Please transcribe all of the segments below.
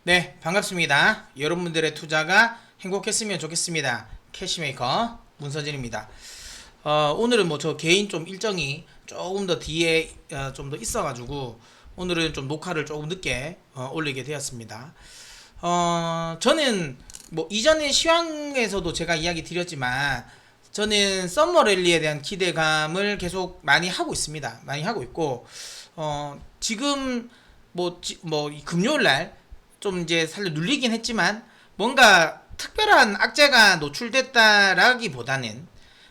네, 반갑습니다. 여러분들의 투자가 행복했으면 좋겠습니다. 캐시메이커 문서진입니다. 오늘은 뭐 저 개인 좀 일정이 조금 더 뒤에 좀 더 있어가지고 오늘은 좀 녹화를 조금 늦게 올리게 되었습니다. 저는 뭐 이전에 시황에서도 제가 이야기 드렸지만 저는 썸머 랠리에 대한 기대감을 계속 많이 하고 있습니다. 많이 하고 있고 지금 뭐 금요일 날 좀 이제 살려 눌리긴 했지만 뭔가 특별한 악재가 노출됐다라기보다는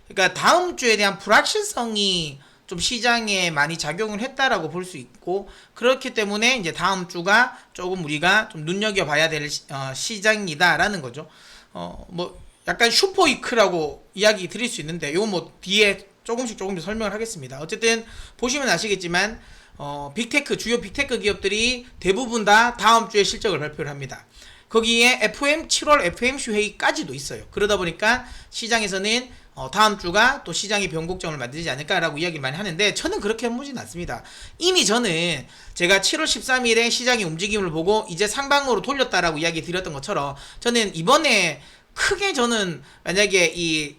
그러니까 다음 주에 대한 불확실성이 좀 시장에 많이 작용을 했다라고 볼 수 있고 그렇기 때문에 이제 다음 주가 조금 우리가 좀 눈여겨봐야 될 시장이다라는 거죠. 뭐 약간 슈퍼이크라고 이야기 드릴 수 있는데 이건 뭐 뒤에 조금씩 설명을 하겠습니다. 어쨌든 보시면 아시겠지만 빅테크 주요 빅테크 기업들이 대부분 다 다음 주에 실적을 발표를 합니다. 거기에 7월 FOMC 회의까지도 있어요. 그러다 보니까 시장에서는 다음 주가 또 시장의 변곡점을 만들지 않을까라고 이야기를 많이 하는데 저는 그렇게 보진 않습니다. 이미 저는 제가 7월 13일에 시장의 움직임을 보고 이제 상방으로 돌렸다라고 이야기 드렸던 것처럼 저는 이번에 크게 저는 만약에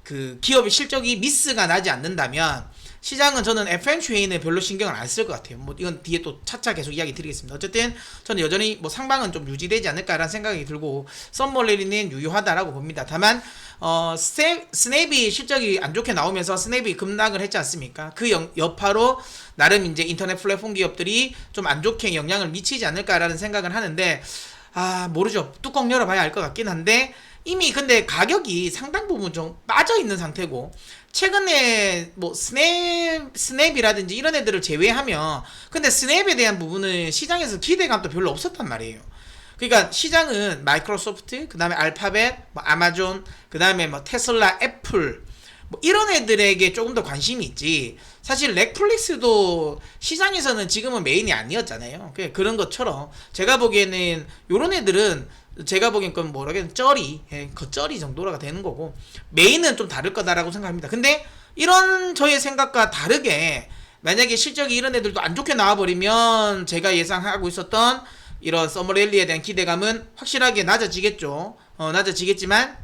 그 기업의 실적이 미스가 나지 않는다면 시장은 저는 FOMC 회의는 별로 신경을 안 쓸 것 같아요. 뭐 이건 뒤에 또 차차 계속 이야기 드리겠습니다. 어쨌든 저는 여전히 뭐 상방은 좀 유지되지 않을까라는 생각이 들고 썸머레리는 유효하다라고 봅니다. 다만 스냅이 실적이 안 좋게 나오면서 스냅이 급락을 했지 않습니까? 그 여파로 나름 이제 인터넷 플랫폼 기업들이 좀 안 좋게 영향을 미치지 않을까라는 생각을 하는데 모르죠. 뚜껑 열어봐야 알 것 같긴 한데 이미 근데 가격이 상당 부분 좀 빠져 있는 상태고 최근에 뭐 스냅이라든지 이런 애들을 제외하면 근데 스냅에 대한 부분은 시장에서 기대감도 별로 없었단 말이에요. 그러니까 시장은 마이크로소프트, 그 다음에 알파벳, 뭐 아마존, 그 다음에 뭐 테슬라, 애플 뭐 이런 애들에게 조금 더 관심이 있지. 사실 넷플릭스도 시장에서는 지금은 메인이 아니었잖아요. 그런 것처럼 제가 보기에는 요런 애들은 제가 보기엔 건 뭐라겠는 쩌리, 겉쩌리 정도가 되는 거고 메인은 좀 다를 거다라고 생각합니다. 근데 이런 저의 생각과 다르게 만약에 실적이 이런 애들도 안 좋게 나와버리면 제가 예상하고 있었던 이런 서머랠리에 대한 기대감은 확실하게 낮아지겠죠. 낮아지겠지만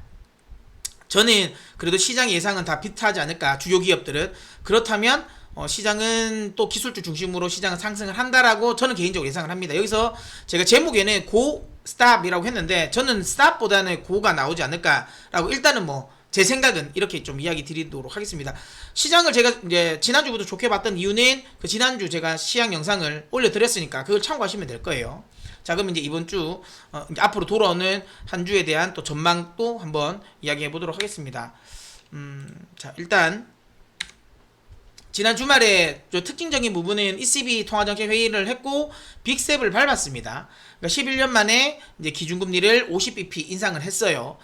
저는 그래도 시장 예상은 다 비슷하지 않을까. 주요 기업들은 그렇다면 시장은 또 기술주 중심으로 시장은 상승을 한다라고 저는 개인적으로 예상을 합니다. 여기서 제가 제목에는 고 스탑이라고 했는데 저는 스탑보다는 고가 나오지 않을까라고 일단은 뭐 제 생각은 이렇게 좀 이야기 드리도록 하겠습니다. 시장을 제가 이제 지난주부터 좋게 봤던 이유는 그 지난주 제가 시향 영상을 올려드렸으니까 그걸 참고하시면 될 거예요. 자, 그럼 이제 이번 주 이제 앞으로 돌아오는 한 주에 대한 또 전망도 한번 이야기해 보도록 하겠습니다. 자, 일단 지난 주말에 특징적인 부분은 ECB 통화정책 회의를 했고 빅7을 밟았습니다. 그러니까 11년 만에 이제 기준금리를 50bp 인상을 했어요.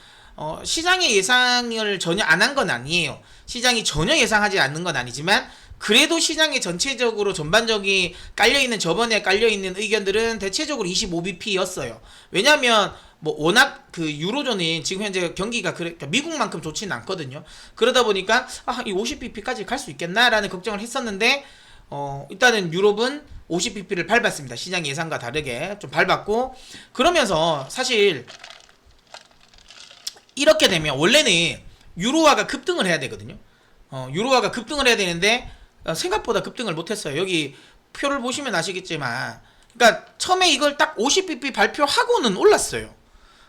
시장의 예상을 전혀 안 한 건 아니에요. 시장이 전혀 예상하지 않는 건 아니지만 그래도 시장에 전체적으로 전반적인 깔려있는 저번에 깔려있는 의견들은 대체적으로 25bp였어요. 왜냐면 뭐 워낙 그 유로존은 지금 현재 경기가 그러니까 미국만큼 좋지는 않거든요. 그러다 보니까 이 50bp까지 갈 수 있겠나라는 걱정을 했었는데 일단은 유럽은 50bp를 밟았습니다. 시장 예상과 다르게 좀 밟았고 그러면서 사실 이렇게 되면 원래는 유로화가 급등을 해야 되거든요. 유로화가 급등을 해야 되는데 생각보다 급등을 못했어요. 여기 표를 보시면 아시겠지만 그러니까 처음에 이걸 딱 50bp 발표하고는 올랐어요.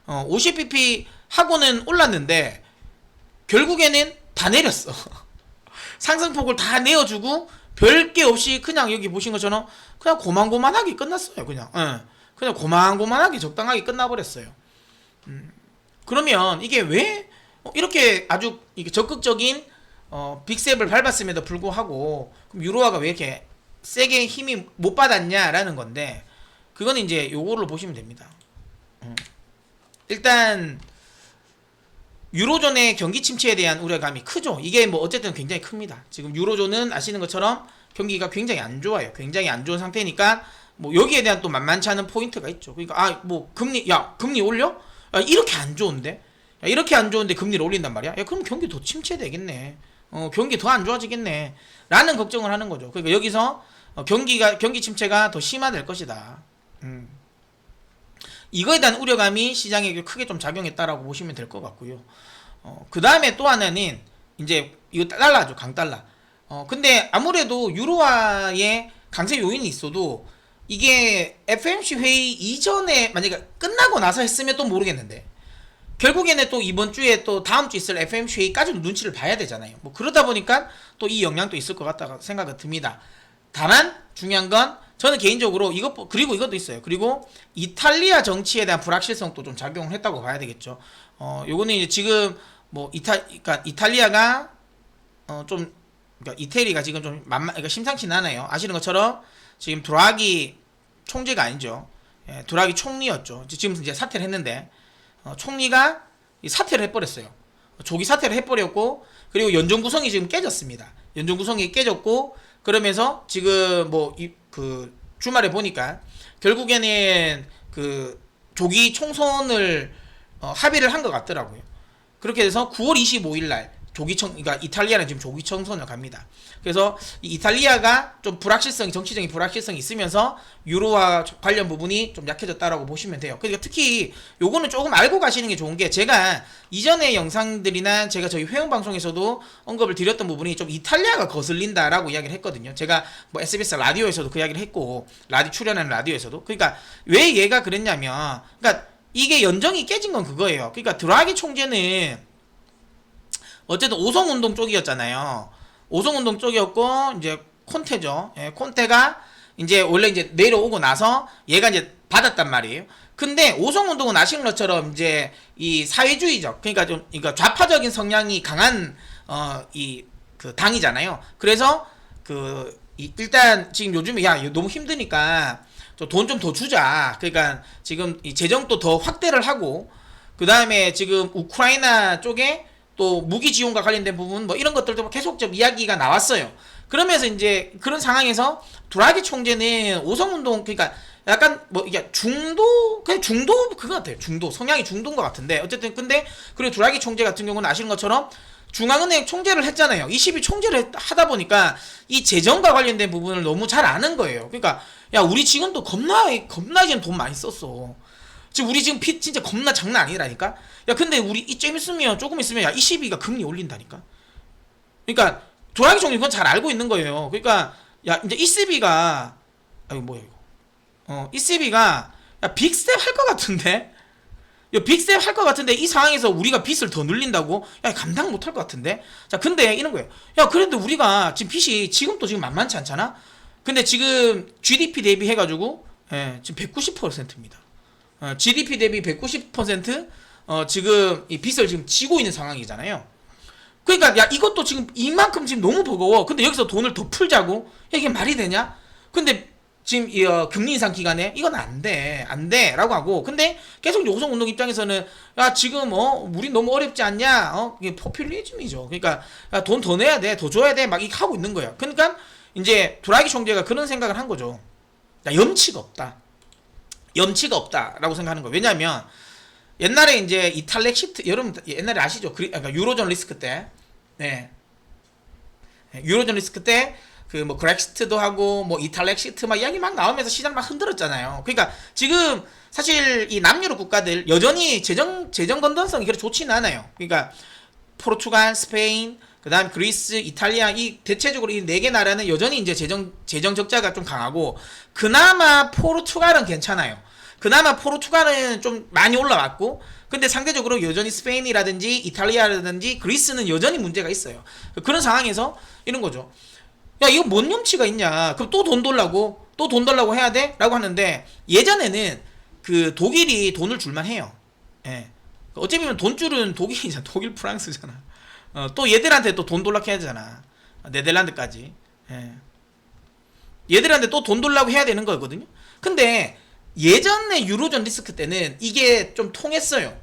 50bp 하고는 올랐는데 결국에는 다 내렸어. 상승폭을 다 내어주고 별게 없이 그냥 여기 보신 것처럼 그냥 고만고만하게 끝났어요. 그냥 고만고만하게 적당하게 끝나버렸어요. 그러면 이게 왜 이렇게 아주 이게 적극적인 빅셉을 밟았음에도 불구하고 그럼 유로화가 왜 이렇게 세게 힘이 못 받았냐라는 건데 그건 이제 요거를 보시면 됩니다. 일단 유로존의 경기 침체에 대한 우려감이 크죠. 이게 뭐 어쨌든 굉장히 큽니다. 지금 유로존은 아시는 것처럼 경기가 굉장히 안 좋아요. 굉장히 안 좋은 상태니까 뭐 여기에 대한 또 만만치 않은 포인트가 있죠. 그러니까 뭐 금리 올려? 이렇게 안 좋은데? 이렇게 안 좋은데 금리를 올린단 말이야? 그럼 경기 더 침체되겠네. 경기 더 안 좋아지겠네. 라는 걱정을 하는 거죠. 그러니까 여기서 경기 침체가 더 심화될 것이다. 이거에 대한 우려감이 시장에 크게 좀 작용했다라고 보시면 될 것 같고요. 그 다음에 또 하나는 이제 이거 달러죠, 강달러. 근데 아무래도 유로화의 강세 요인이 있어도 이게 FOMC 회의 이전에 만약에 끝나고 나서 했으면 또 모르겠는데 결국에는 또 이번 주에 또 다음 주 있을 FOMC 회의까지도 눈치를 봐야 되잖아요. 뭐 그러다 보니까 또 이 영향도 있을 것 같다고 생각이 듭니다. 다만 중요한 건 저는 개인적으로 이것 그리고 이것도 있어요. 그리고 이탈리아 정치에 대한 불확실성도 좀 작용을 했다고 봐야 되겠죠. 요거는 이제 지금 뭐 그러니까 이탈리아가 좀 그러니까 이태리가 지금 좀 그러니까 심상치는 않아요. 아시는 것처럼 지금 드라기 총재가 아니죠. 예, 드라기 총리였죠. 지금 이제 사퇴를 했는데 총리가 사퇴를 해버렸어요. 조기 사퇴를 해버렸고 그리고 연정 구성이 지금 깨졌습니다. 연정 구성이 깨졌고 그러면서 지금 뭐 그 주말에 보니까 결국에는 그 조기 총선을 합의를 한 것 같더라고요. 그렇게 돼서 9월 25일 날 그러니까 이탈리아는 지금 조기 총선을 갑니다. 그래서 이탈리아가 좀 정치적인 불확실성이 있으면서 유로화 관련 부분이 좀 약해졌다라고 보시면 돼요. 그러니까 특히 요거는 조금 알고 가시는 게 좋은 게 제가 이전의 영상들이나 제가 저희 회원 방송에서도 언급을 드렸던 부분이 좀 이탈리아가 거슬린다라고 이야기를 했거든요. 제가 뭐 SBS 라디오에서도 그 이야기를 했고 출연하는 라디오에서도. 그러니까 왜 얘가 그랬냐면 그러니까 이게 연정이 깨진 건 그거예요. 그러니까 드라기 총재는 어쨌든 오성운동 쪽이었잖아요. 오성운동 쪽이었고 이제 콘테죠. 예, 콘테가 이제 원래 이제 내려오고 나서 얘가 이제 받았단 말이에요. 근데 오성운동은 아시는 것처럼 이제 이 사회주의적 그러니까 좀 그러니까 좌파적인 성향이 강한 이 그 당이잖아요. 그래서 일단 지금 요즘에 야 너무 힘드니까 돈 좀 더 주자. 그러니까 지금 이 재정도 더 확대를 하고 그 다음에 지금 우크라이나 쪽에 또 무기 지원과 관련된 부분 뭐 이런 것들도 계속 좀 이야기가 나왔어요. 그러면서 이제 그런 상황에서 드라기 총재는 오성운동 그러니까 약간 뭐 이게 그냥 중도 그거 같아요. 중도 성향이 중도인 것 같은데 어쨌든 근데 그리고 드라기 총재 같은 경우는 아시는 것처럼 중앙은행 총재를 했잖아요. 22 총재를 하다 보니까 이 재정과 관련된 부분을 너무 잘 아는 거예요. 그러니까 야 우리 지금도 겁나 지금 돈 많이 썼어. 지금 우리 지금 빚 진짜 겁나 장난 아니라니까. 야 근데 우리 이쯤 있으면 조금 있으면 야 22가 금리 올린다니까. 그러니까 조양희 총리 그건 잘 알고 있는 거예요. 그러니까 야 이제 ECB가 아이고 뭐야 이거 ECB가 야 빅스텝 할 것 같은데 야 빅스텝 할 것 같은데 이 상황에서 우리가 빚을 더 늘린다고 야 감당 못 할 것 같은데. 자 근데 이런 거예요. 야 그런데 우리가 지금 빚이 지금도 지금 만만치 않잖아. 근데 지금 GDP 대비 해가지고 지금 190%입니다. GDP 대비 190% 지금 이 빚을 지금 지고 있는 상황이잖아요. 그러니까 야 이것도 지금 이만큼 지금 너무 버거워. 근데 여기서 돈을 더 풀자고? 야, 이게 말이 되냐? 근데 지금 이 금리 인상 기간에 이건 안 돼라고 하고 근데 계속 오성운동 입장에서는 야 지금 우리 너무 어렵지 않냐? 이게 포퓰리즘이죠. 그러니까 돈 더 내야 돼, 더 줘야 돼, 막 이렇게 하고 있는 거예요. 그러니까 이제 드라기 총재가 그런 생각을 한 거죠. 야 염치가 없다라고 생각하는 거예요. 왜냐하면 옛날에 이제 이탈렉시트 여러분 옛날에 아시죠? 그러니까 유로존 리스크 때, 유로존 리스크 때 그 뭐 그렉시트도 하고 뭐 이탈렉시트 막 이야기 막 나오면서 시장 막 흔들었잖아요. 그러니까 지금 사실 이 남유럽 국가들 여전히 재정 건전성이 그렇게 좋지는 않아요. 그러니까 포르투갈, 스페인, 그다음 그리스, 이탈리아 이 대체적으로 이 네 개 나라는 여전히 이제 재정 적자가 좀 강하고 그나마 포르투갈은 괜찮아요. 그나마 포르투갈은 좀 많이 올라왔고 근데 상대적으로 여전히 스페인이라든지 이탈리아라든지 그리스는 여전히 문제가 있어요. 그런 상황에서 이런 거죠. 야 이거 뭔 염치가 있냐. 그럼 또 돈 달라고 해야 돼? 라고 하는데 예전에는 그 독일이 돈을 줄만 해요. 예. 어찌 보면 돈줄은 독일이잖아. 독일 프랑스잖아. 또 얘들한테 또 돈 돌라고 해야 되잖아. 네덜란드까지. 예. 얘들한테 또 돈 돌라고 해야 되는 거거든요. 근데 예전에 유로존 리스크 때는 이게 좀 통했어요.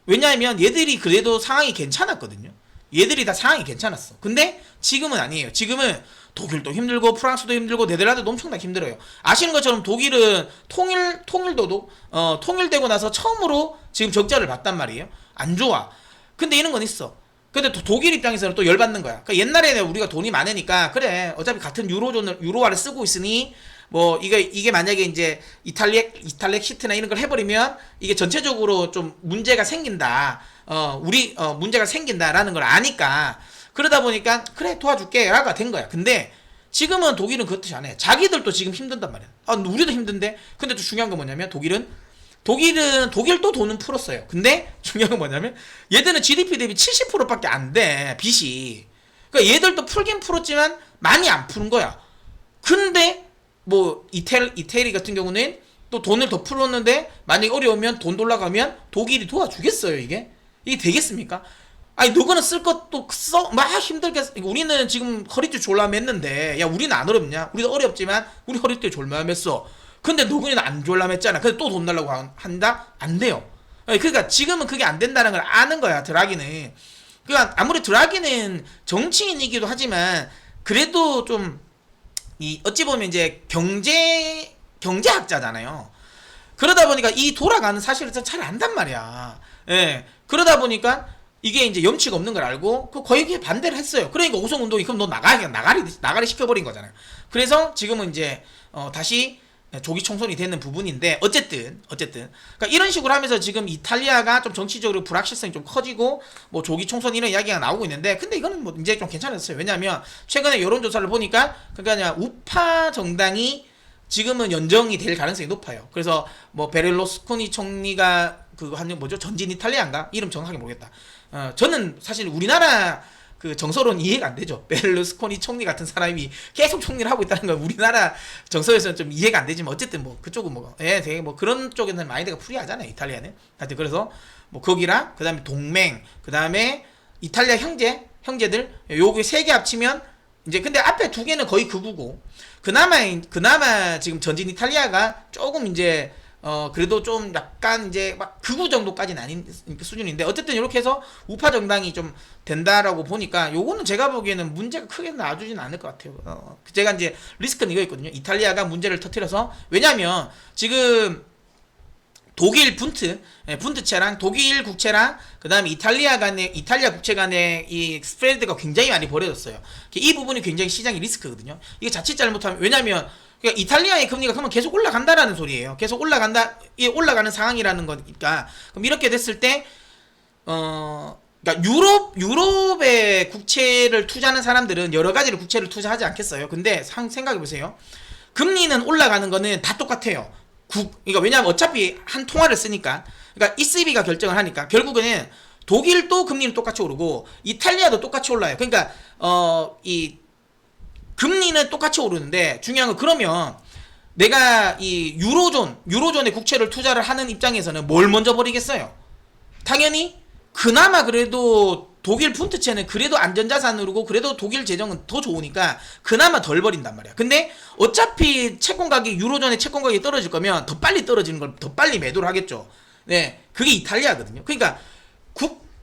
왜냐하면 얘들이 그래도 상황이 괜찮았거든요. 얘들이 다 상황이 괜찮았어. 근데 지금은 아니에요. 지금은 독일도 힘들고 프랑스도 힘들고 네덜란드도 엄청나게 힘들어요. 아시는 것처럼 독일은 통일되고 나서 처음으로 지금 적자를 봤단 말이에요. 안 좋아. 근데 이런 건 있어. 근데 또 독일 입장에서는 또 열받는 거야. 그러니까 옛날에는 우리가 돈이 많으니까 그래 어차피 같은 유로화를 쓰고 있으니 뭐 이게 만약에 이제 이탈렉 시트나 이런 걸 해버리면 이게 전체적으로 좀 문제가 생긴다. 문제가 생긴다라는 걸 아니까 그러다 보니까 그래 도와줄게라고 된 거야. 근데 지금은 독일은 그렇듯이 안 해. 자기들도 지금 힘든단 말이야. 우리도 힘든데. 근데 또 중요한 건 뭐냐면 독일도 돈은 풀었어요. 근데 중요한 건 뭐냐면 얘들은 GDP 대비 70%밖에 안 돼. 빚이. 그러니까 얘들도 풀긴 풀었지만 많이 안 푸는 거야. 근데 뭐 이태리 같은 경우는 또 돈을 더 풀었는데 만약에 어려우면 돈 돌아가면 독일이 도와주겠어요. 이게 되겠습니까? 아니 너거는 쓸 것도 써 막 힘들게 우리는 지금 허리띠 졸라 맸는데 야 우리는 안 어렵냐? 우리도 어렵지만 우리 허리띠 졸라 맸어. 근데 너구리는 안 졸라 맸잖아. 근데 또 돈 달라고 한다? 안 돼요. 그러니까 지금은 그게 안 된다는 걸 아는 거야 드라기는. 그러니까 아무리 드라기는 정치인이기도 하지만 그래도 좀 이 어찌 보면 이제 경제학자잖아요. 그러다 보니까 이 돌아가는 사실을 잘 안단 말이야. 예. 그러다 보니까 이게 이제 염치가 없는 걸 알고 거기에 반대를 했어요. 그러니까 오송운동이 그럼 너 나가리 시켜버린 거잖아요. 그래서 지금은 이제 다시 조기 총선이 되는 부분인데 어쨌든 그러니까 이런 식으로 하면서 지금 이탈리아가 좀 정치적으로 불확실성이 좀 커지고 뭐 조기 총선 이런 이야기가 나오고 있는데 근데 이거는 뭐 이제 좀 괜찮았어요. 왜냐하면 최근에 여론조사를 보니까 그러니까 우파 정당이 지금은 연정이 될 가능성이 높아요. 그래서 뭐 베를루스코니 총리가 그거 하는 뭐죠? 전진 이탈리아인가? 이름 정확하게 모르겠다. 저는 사실 우리나라 그 정서론 이해가 안 되죠. 베를루스코니 총리 같은 사람이 계속 총리를 하고 있다는 건 우리나라 정서에서는 좀 이해가 안 되지만 어쨌든 뭐 그쪽은 되게 뭐 그런 쪽에는 마인드가 프리하잖아요. 이탈리아는. 하여튼 그래서 뭐 거기랑 그다음에 동맹, 그다음에 이탈리아 형제들 요게 세 개 합치면 이제 근데 앞에 두 개는 거의 극우고 그나마 지금 전진 이탈리아가 조금 이제 그래도 좀 약간 이제 막 극우 정도까지는 아닌 수준인데 어쨌든 이렇게 해서 우파 정당이 좀 된다라고 보니까 요거는 제가 보기에는 문제가 크게 나와주진 않을 것 같아요. 제가 이제 리스크는 이거 있거든요. 이탈리아가 문제를 터뜨려서 왜냐면 지금 독일 분트체랑 독일 국채랑 그다음에 이탈리아 국채 간의 이 스프레드가 굉장히 많이 벌어졌어요. 이 부분이 굉장히 시장의 리스크거든요. 이게 자칫 잘못하면 왜냐면 그러니까 이탈리아의 금리가 그러면 계속 올라간다라는 소리예요. 계속 이게 올라가는 상황이라는 거니까 그럼 이렇게 됐을 때 그러니까 유럽의 국채를 투자하는 사람들은 여러 가지를 국채를 투자하지 않겠어요. 근데 생각해 보세요. 금리는 올라가는 거는 다 똑같아요. 그러니까 왜냐하면 어차피 한 통화를 쓰니까 그러니까 ECB가 결정을 하니까 결국에는 독일도 금리는 똑같이 오르고 이탈리아도 똑같이 올라요. 그러니까 이 금리는 똑같이 오르는데 중요한 건 그러면 내가 이 유로존의 국채를 투자를 하는 입장에서는 뭘 먼저 버리겠어요? 당연히 그나마 그래도 독일 푼트채는 그래도 안전자산으로고 그래도 독일 재정은 더 좋으니까 그나마 덜 버린단 말이야. 근데 어차피 채권 가격이 유로존의 채권 가격이 떨어질 거면 더 빨리 떨어지는 걸 더 빨리 매도를 하겠죠. 네, 그게 이탈리아거든요. 그러니까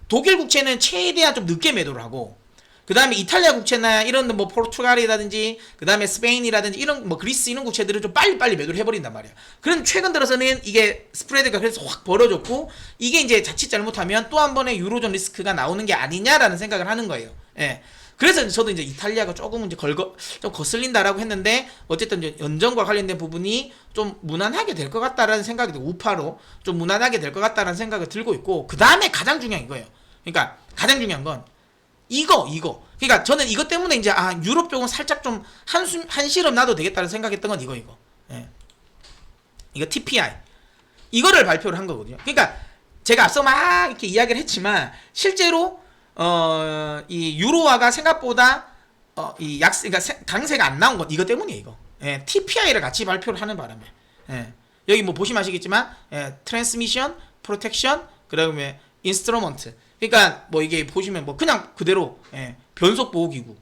독일 국채는 최대한 좀 늦게 매도를 하고 그 다음에 이탈리아 국채나 이런 뭐 포르투갈이라든지 그 다음에 스페인이라든지 이런 뭐 그리스 이런 국채들은 좀 빨리 매도를 해버린단 말이야. 그럼 최근 들어서는 이게 스프레드가 그래서 확 벌어졌고 이게 이제 자칫 잘못하면 또 한 번의 유로존 리스크가 나오는 게 아니냐라는 생각을 하는 거예요. 예. 그래서 저도 이제 이탈리아가 조금 이제 좀 거슬린다라고 했는데 어쨌든 이제 연정과 관련된 부분이 좀 무난하게 될 것 같다라는 생각이 들고 우파로 좀 무난하게 될 것 같다라는 생각을 들고 있고 그 다음에 가장 중요한 이거예요. 그러니까 가장 중요한 건 이거. 그러니까 저는 이것 때문에 이제 유럽 쪽은 살짝 좀 한시름 나도 되겠다는 생각했던 건 이거. 예. 이거 TPI. 이거를 발표를 한 거거든요. 그러니까 제가 앞서 막 이렇게 이야기를 했지만 실제로 이 유로화가 생각보다 그러니까 강세가 안 나온 건 이것 때문이에요, 이거. 예. TPI를 같이 발표를 하는 바람에. 예. 여기 뭐 보시면 아시겠지만 트랜스미션, 프로텍션, 그다음에 인스트루먼트. 그러니까 뭐 이게 보시면 뭐 그냥 그대로 변속 보호 기구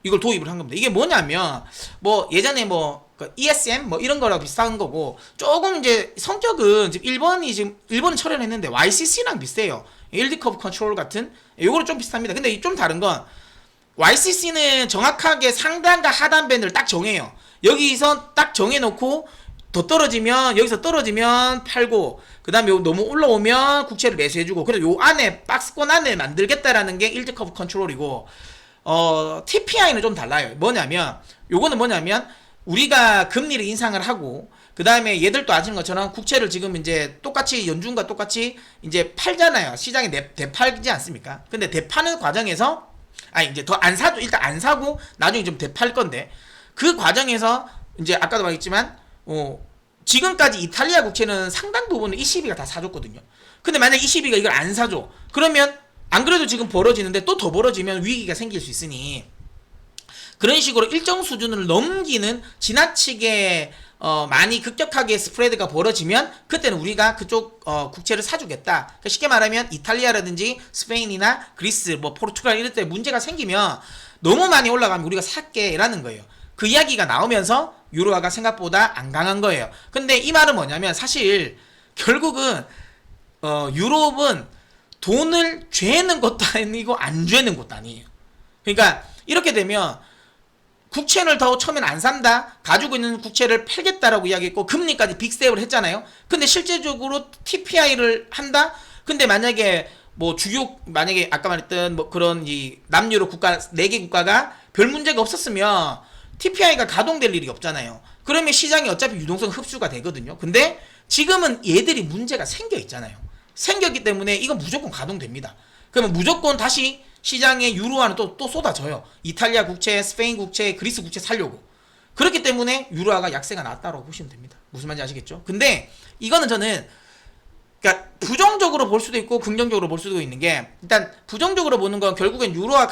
이걸 도입을 한 겁니다. 이게 뭐냐면 뭐 예전에 뭐 ESM 뭐 이런 거랑 비슷한 거고 조금 이제 성격은 지금 일본은 철회했는데 YCC랑 비슷해요. 일드 커브 컨트롤 같은 요거는 좀 비슷합니다. 근데 좀 다른 건 YCC는 정확하게 상단과 하단 밴드를 딱 정해요. 여기서 딱 정해놓고 더 떨어지면 여기서 떨어지면 팔고 그 다음에 너무 올라오면 국채를 매수해주고 그래서 요 안에 박스권 안에 만들겠다라는 게 일드 커브 컨트롤이고 TPI는 좀 달라요. 요거는 뭐냐면 우리가 금리를 인상을 하고 그 다음에 얘들도 아시는 것처럼 국채를 지금 이제 똑같이 연준과 똑같이 이제 팔잖아요. 시장에 대팔지 않습니까? 근데 대파는 과정에서 이제 더 안 사도 일단 안 사고 나중에 좀 대팔 건데 그 과정에서 이제 아까도 말했지만 지금까지 이탈리아 국채는 상당 부분을 ECB가 다 사줬거든요. 근데 만약 ECB가 이걸 안 사줘 그러면 안 그래도 지금 벌어지는데 또 더 벌어지면 위기가 생길 수 있으니 그런 식으로 일정 수준을 넘기는 지나치게 많이 급격하게 스프레드가 벌어지면 그때는 우리가 그쪽 국채를 사주겠다. 그러니까 쉽게 말하면 이탈리아라든지 스페인이나 그리스, 뭐 포르투갈 이럴 때 문제가 생기면 너무 많이 올라가면 우리가 살게라는 거예요. 그 이야기가 나오면서 유로화가 생각보다 안 강한 거예요. 근데 이 말은 뭐냐면 사실 결국은 유럽은 돈을 죄는 것도 아니고 안 죄는 것도 아니에요. 그러니까 이렇게 되면 국채를 더 처음엔 안 산다. 가지고 있는 국채를 팔겠다라고 이야기했고 금리까지 빅스텝을 했잖아요. 근데 실제적으로 TPI를 한다. 근데 만약에 뭐 만약에 아까 말했던 뭐 그런 이 남유럽 국가 4개 국가가 별 문제가 없었으면 TPI가 가동될 일이 없잖아요. 그러면 시장이 어차피 유동성 흡수가 되거든요. 근데 지금은 얘들이 문제가 생겨 있잖아요. 생겼기 때문에 이건 무조건 가동됩니다. 그러면 무조건 다시 시장에 유로화는 또 쏟아져요. 이탈리아 국채, 스페인 국채, 그리스 국채 살려고. 그렇기 때문에 유로화가 약세가 났다고 보시면 됩니다. 무슨 말인지 아시겠죠? 근데 이거는 저는 그러니까 부정적으로 볼 수도 있고 긍정적으로 볼 수도 있는 게 일단 부정적으로 보는 건 결국엔 유로화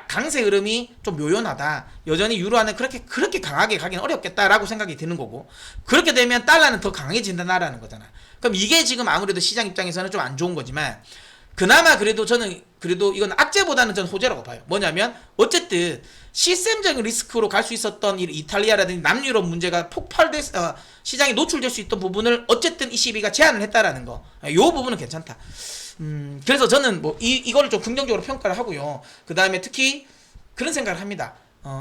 강세 흐름이 좀 묘연하다. 여전히 유로화는 그렇게 강하게 가기는 어렵겠다라고 생각이 드는 거고 그렇게 되면 달러는 더 강해진다라는 거잖아. 그럼 이게 지금 아무래도 시장 입장에서는 좀 안 좋은 거지만 그나마 그래도 저는 이건 악재보다는 저는 호재라고 봐요. 뭐냐면 어쨌든 시스템적인 리스크로 갈 수 있었던 이탈리아라든지 남유럽 문제가 시장에 노출될 수 있던 부분을 어쨌든 ECB가 제한을 했다라는 거. 요 부분은 괜찮다. 그래서 저는 뭐 이거를 좀 긍정적으로 평가를 하고요. 그 다음에 특히 그런 생각을 합니다.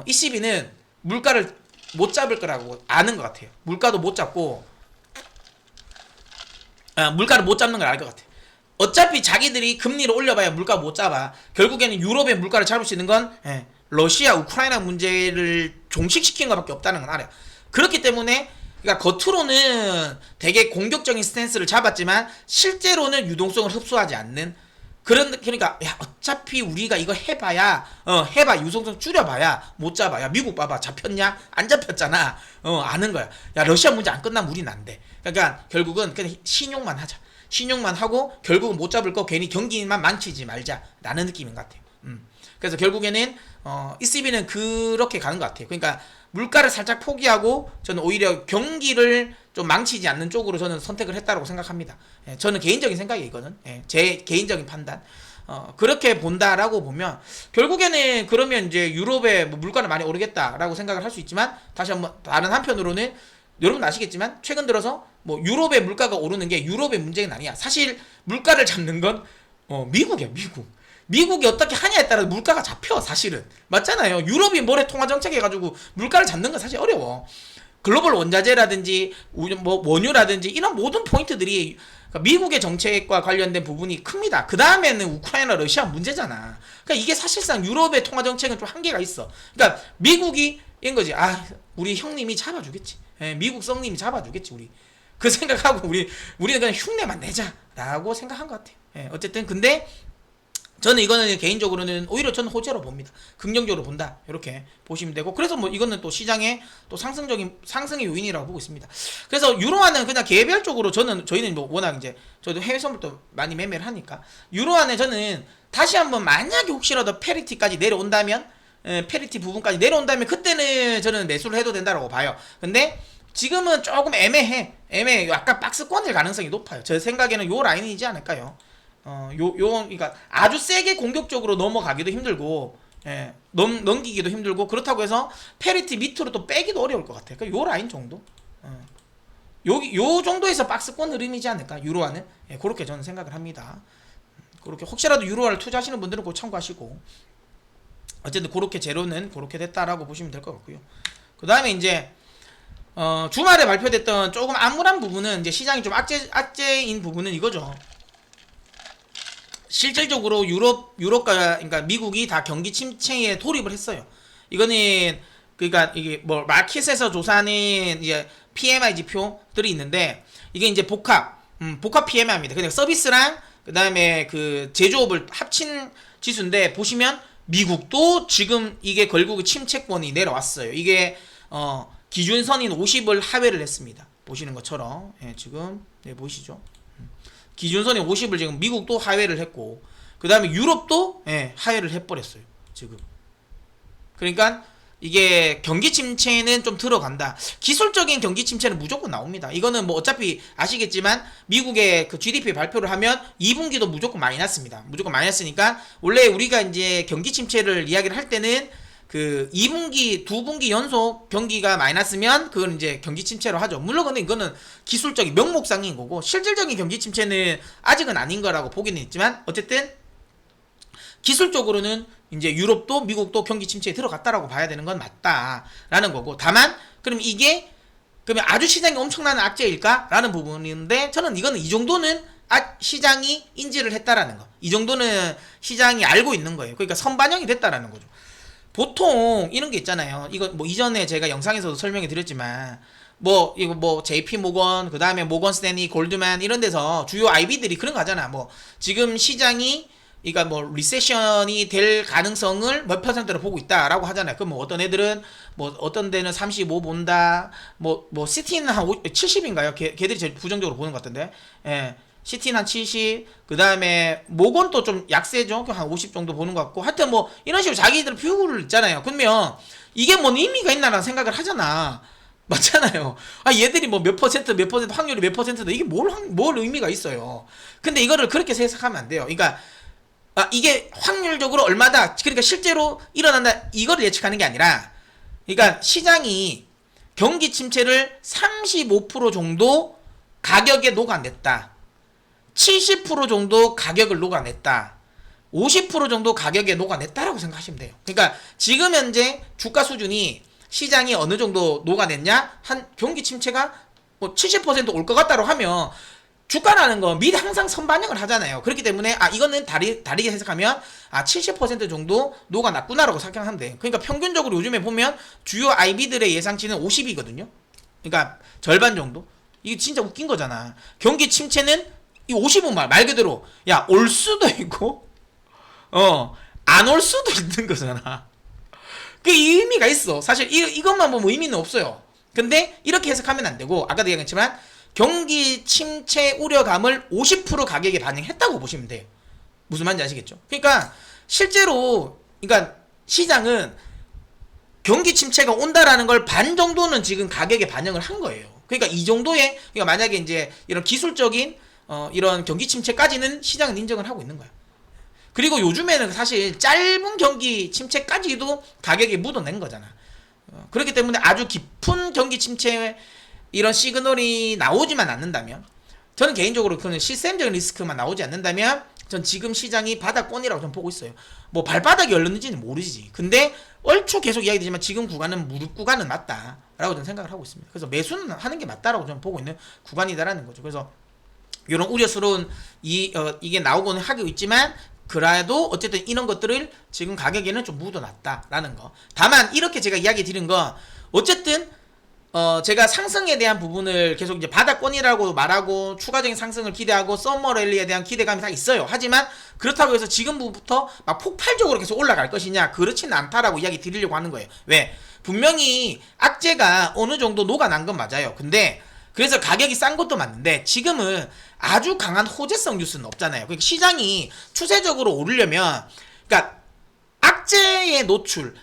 ECB는 물가를 못 잡을 거라고 아는 것 같아요. 물가도 못 잡고 물가를 못 잡는 걸 알 것 같아요. 어차피 자기들이 금리를 올려봐야 물가 못 잡아. 결국에는 유럽의 물가를 잡을 수 있는 건 러시아, 우크라이나 문제를 종식시킨 것밖에 없다는 건 알아요. 그렇기 때문에 그러니까 겉으로는 되게 공격적인 스탠스를 잡았지만 실제로는 유동성을 흡수하지 않는 그러니까 어차피 우리가 이거 해봐 유동성 줄여봐야 못 잡아. 야 미국 봐봐 잡혔냐? 안 잡혔잖아. 아는 거야. 야 러시아 문제 안 끝나면 우리는 안 돼. 그러니까 결국은 그냥 신용만 하자. 신용만 하고 결국은 못 잡을 거 괜히 경기만 망치지 말자라는 느낌인 것 같아요. 그래서 결국에는 ECB는 그렇게 가는 것 같아요. 그러니까 물가를 살짝 포기하고 저는 오히려 경기를 좀 망치지 않는 쪽으로 저는 선택을 했다고 생각합니다. 저는 개인적인 생각이에요, 이거는. 제 개인적인 판단. 그렇게 본다라고 보면 결국에는 그러면 이제 유럽의 뭐 물가는 많이 오르겠다라고 생각을 할 수 있지만 다시 한번 다른 한편으로는 여러분 아시겠지만 최근 들어서 뭐 유럽의 물가가 오르는 게 유럽의 문제는 아니야. 사실 물가를 잡는 건 미국이야, 미국. 미국이 어떻게 하냐에 따라 물가가 잡혀 사실은 맞잖아요. 유럽이 뭐래 통화정책 해가지고 물가를 잡는 건 사실 어려워. 글로벌 원자재라든지 뭐 원유라든지 이런 모든 포인트들이 그러니까 미국의 정책과 관련된 부분이 큽니다. 그 다음에는 우크라이나 러시아 문제잖아. 그러니까 이게 사실상 유럽의 통화정책은 좀 한계가 있어. 그러니까 미국이 이런 거지. 우리 형님이 잡아주겠지. 미국 성님이 잡아주겠지 우리. 그 생각하고 우리는 그냥 흉내만 내자라고 생각한 것 같아요. 어쨌든 근데 저는 이거는 개인적으로는 오히려 저는 호재로 봅니다. 긍정적으로 본다. 이렇게 보시면 되고 그래서 뭐 이거는 또 시장의 또 상승의 요인이라고 보고 있습니다. 그래서 유로화는 그냥 개별적으로 저희는 뭐 워낙 이제 저도 해외 선물도 많이 매매를 하니까 유로화는 저는 다시 한번 만약에 혹시라도 페리티까지 내려온다면 페리티 부분까지 내려온다면 그때는 저는 매수를 해도 된다고 봐요. 근데 지금은 조금 애매해. 약간 박스권일 가능성이 높아요. 제 생각에는 요 라인이지 않을까요? 그러니까 아주 세게 공격적으로 넘어가기도 힘들고, 넘기기도 힘들고, 그렇다고 해서 페리티 밑으로 또 빼기도 어려울 것 같아요. 그러니까 요 라인 정도? 요 정도에서 박스권 흐름이지 않을까, 유로화는? 그렇게 저는 생각을 합니다. 그렇게 혹시라도 유로화를 투자하시는 분들은 그거 참고하시고, 어쨌든 그렇게 재료는 그렇게 됐다라고 보시면 될 것 같고요. 그 다음에 이제, 주말에 발표됐던 조금 암울한 부분은 이제 시장이 좀 악재인 부분은 이거죠. 실질적으로 유럽과 그러니까 미국이 다 경기 침체에 돌입을 했어요. 이거는 그러니까 이게 뭐 마켓에서 조사하는 이제 PMI 지표들이 있는데 이게 이제 복합 PMI입니다. 그냥 서비스랑 그다음에 그 제조업을 합친 지수인데 보시면 미국도 지금 이게 결국 침체권이 내려왔어요. 이게 기준선인 50을 하회를 했습니다. 보시는 것처럼 지금 보이시죠? 기준선인 50을 지금 미국도 하회를 했고 그 다음에 유럽도 하회를 해버렸어요. 지금 그러니까 이게 경기 침체는 좀 들어간다. 기술적인 경기 침체는 무조건 나옵니다. 이거는 뭐 어차피 아시겠지만 미국의 그 GDP 발표를 하면 2분기도 무조건 마이너스입니다. 무조건 마이너스니까 원래 우리가 이제 경기 침체를 이야기를 할 때는 그 2분기, 2분기 연속 경기가 마이너스면 그건 이제 경기 침체로 하죠. 물론 근데 이거는 기술적인 명목상인 거고 실질적인 경기 침체는 아직은 아닌 거라고 보기는 있지만 어쨌든 기술적으로는 이제 유럽도 미국도 경기 침체에 들어갔다라고 봐야 되는 건 맞다라는 거고 다만 그럼 이게 그러면 아주 시장이 엄청난 악재일까라는 부분인데 저는 이거는 이 정도는 시장이 인지를 했다라는 거. 이 정도는 시장이 알고 있는 거예요. 그러니까 선반영이 됐다라는 거죠. 보통 이런 게 있잖아요. 이거 뭐 이전에 제가 영상에서도 설명해 드렸지만 이거 뭐 JP 모건 그다음에 모건 스탠리 골드만 이런 데서 주요 IB들이 그런 거 하잖아. 뭐 지금 시장이 그러니까 뭐 리세션이 될 가능성을 몇 %로 보고 있다라고 하잖아요. 그럼 뭐 어떤 애들은 뭐 어떤 데는 35 본다. 뭐 시티는 한 70인가요? 걔들이 제일 부정적으로 보는 것 같은데. 시티는 한 70, 그 다음에 모건도 좀 약세죠. 한 50 정도 보는 것 같고. 하여튼 뭐 이런 식으로 자기들 뷰를 있잖아요. 그러면 이게 뭔 의미가 있나라는 생각을 하잖아. 맞잖아요. 얘들이 뭐 몇 퍼센트 확률이 몇 %다. 이게 뭘 의미가 있어요. 근데 이거를 그렇게 해석하면 안 돼요. 그러니까 이게 확률적으로 얼마다, 그러니까 실제로 일어난다, 이거를 예측하는 게 아니라, 그러니까 시장이 경기 침체를 35% 정도 가격에 녹아냈다. 70% 정도 가격을 녹아냈다. 50% 정도 가격에 녹아냈다라고 생각하시면 돼요. 그러니까 지금 현재 주가 수준이 시장이 어느 정도 녹아냈냐? 한 경기 침체가 뭐 70% 올 것 같다고 하면 주가라는 거 미리 항상 선반영을 하잖아요. 그렇기 때문에 이거는 다르게 해석하면 70% 정도 녹아났구나라고 생각하면 돼요. 그러니까 평균적으로 요즘에 보면 주요 IB들의 예상치는 50이거든요. 그러니까 절반 정도. 이게 진짜 웃긴 거잖아. 경기 침체는 이 50은 말 그대로 올 수도 있고 안 올 수도 있는 거잖아. 그 의미가 있어. 사실 이것만 보면 의미는 없어요. 근데 이렇게 해석하면 안 되고 아까도 얘기했지만 경기 침체 우려감을 50% 가격에 반영했다고 보시면 돼요. 무슨 말인지 아시겠죠? 그러니까 실제로 그러니까 시장은 경기 침체가 온다라는 걸 반 정도는 지금 가격에 반영을 한 거예요. 그러니까 이 정도의 그러니까 만약에 이제 이런 기술적인 이런 경기 침체까지는 시장은 인정을 하고 있는 거야. 그리고 요즘에는 사실 짧은 경기 침체까지도 가격에 묻어낸 거잖아. 그렇기 때문에 아주 깊은 경기 침체 이런 시그널이 나오지만 않는다면 저는 개인적으로 그는 시스템적인 리스크만 나오지 않는다면 전 지금 시장이 바닥권이라고 좀 보고 있어요. 뭐 발바닥이 열렸는지는 모르지. 근데 얼추 계속 이야기되지만 지금 구간은 무릎 구간은 맞다라고 저는 생각을 하고 있습니다. 그래서 매수는 하는 게 맞다라고 저는 보고 있는 구간이다라는 거죠. 그래서 이런 우려스러운 이게 나오고는 하고 있지만 그래도 어쨌든 이런 것들을 지금 가격에는 좀 묻어놨다라는 거. 다만 이렇게 제가 이야기 드린 건 어쨌든 제가 상승에 대한 부분을 계속 이제 바닥권이라고 말하고 추가적인 상승을 기대하고 썸머 랠리에 대한 기대감이 다 있어요. 하지만 그렇다고 해서 지금부터 막 폭발적으로 계속 올라갈 것이냐? 그렇지는 않다라고 이야기 드리려고 하는 거예요. 왜? 분명히 악재가 어느 정도 녹아난 건 맞아요. 근데 그래서 가격이 싼 것도 맞는데 지금은 아주 강한 호재성 뉴스는 없잖아요. 그러니까 시장이 추세적으로 오르려면 그러니까 악재의 노출